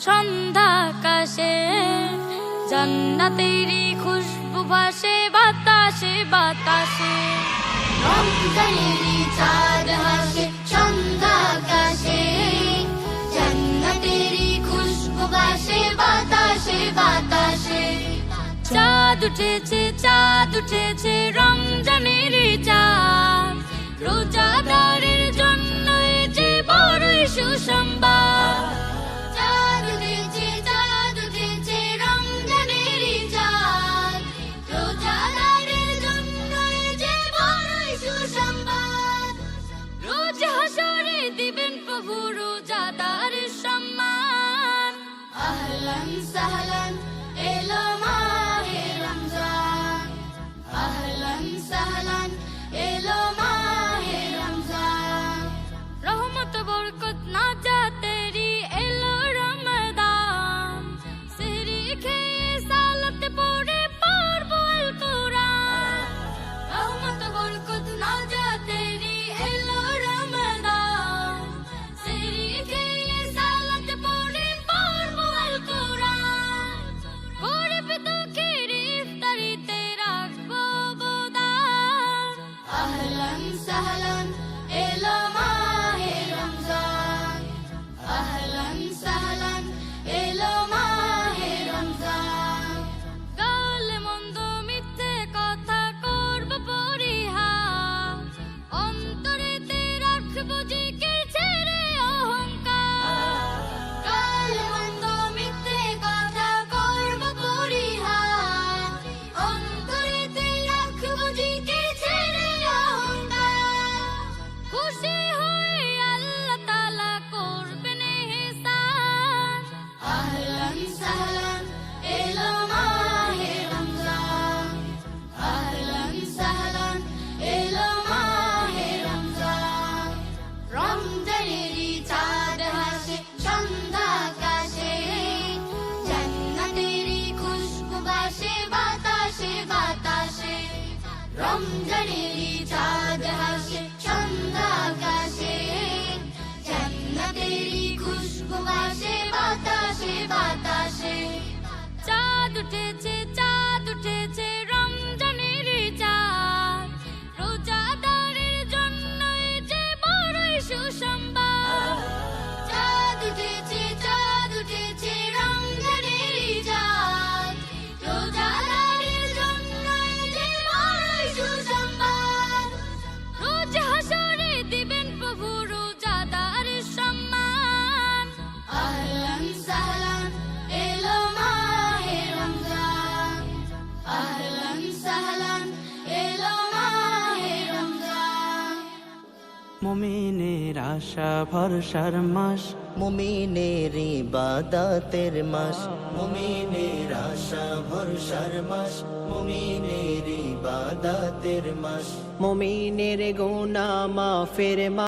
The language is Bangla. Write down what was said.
সন্ধ্যা আকাশে, জান্নাতেরি খুশবু ভাসে বাতাসে বাতাসে। রমজানেরই চাঁদ হাসে সন্ধ্যা আকাশে, জান্নাতেরই খুশবু ভাসে বাতাসে বাতাসে। চাঁদ উঠেছে চাঁদ উঠেছে রমজানেরই চাঁদ, রোজাদারের জন্য এ যে বড়ই সুসংবাদ। চাঁদ উঠেছে রমজানেরই চাঁদ, রোজাদারের জন্য এ যে বড়ই সুসংবাদ। রোজ হাসরে দিবেন প্রভু রোজাদারের সম্মান। আহলান সাহলান এলো মাহে রমজান, আহলান সাহলান এলো মাহে রমজান। রহমত বরকত নাজাতেরি এলো রমাদান, সেহরি খেয়ে সালাত পড়ে পড়বো আল কোরআন। রহমত বরকত নাজাতেরি এলো রমাদান, সেহরি খেয়ে সালাত পড়ে পড়বো আল কোরআন। গরিব দুঃখের ইফতারিতে রাখবো অবদান। আহলান সাহলান এলো মাহে রমজান, আহলান সাহলান এলো মাহে রমজান। গালে মন্দ মিথ্যে কথা করবো পরিহার, অন্তরেতে রাখবো জিকির ছেড়ে অহংকার। গালে মন্দ মিথ্যে কথা করব পরিহার, অন্তরেতে রাখবো জিকির ছেড়ে অহংকার। খুশি হয়ে আল্লাহ তাআলা করবেন ইহসান। আহলান সাহলান এলো মাহে রমজান, আহলান সাহলান এলো মাহে রমজান। রমজানেরই চাঁদ হাসে সন্ধ্যা আকাশে, জান্নাতেরই খুশবু ভাসে বাতাসে বাতাসে। রমজানেরই চাঁদ হাসে সন্ধ্যা আকাশে, জান্নাতেরই খুশবু ভাসে বাতাসে বাতাসে। চাঁদ উঠেছে চাঁদ উঠেছে রমজানেরই চাঁদ, রোজাদারের জন্য এ যে বড়ই সুসংবাদ। চাঁদ উঠেছে রমজানেরই চাঁদ, রোজাদারের জন্য এ যে বড়ই সুসংবাদ। রোজ হাসরে দিবেন প্রভু রোজাদারের সম্মান। আহলান সাহলান এলো মাহে রমজান, আহলান সাহলান এলো মাহে রমজান। মুমিনের আশা ভরসার মাস, মুমিনের ইবাদতের মাস। মুমিনের আশা ভরসার মাস, মুমিনের ইবাদতের মাস। মুমিনের গুনাহ মাফের মাস।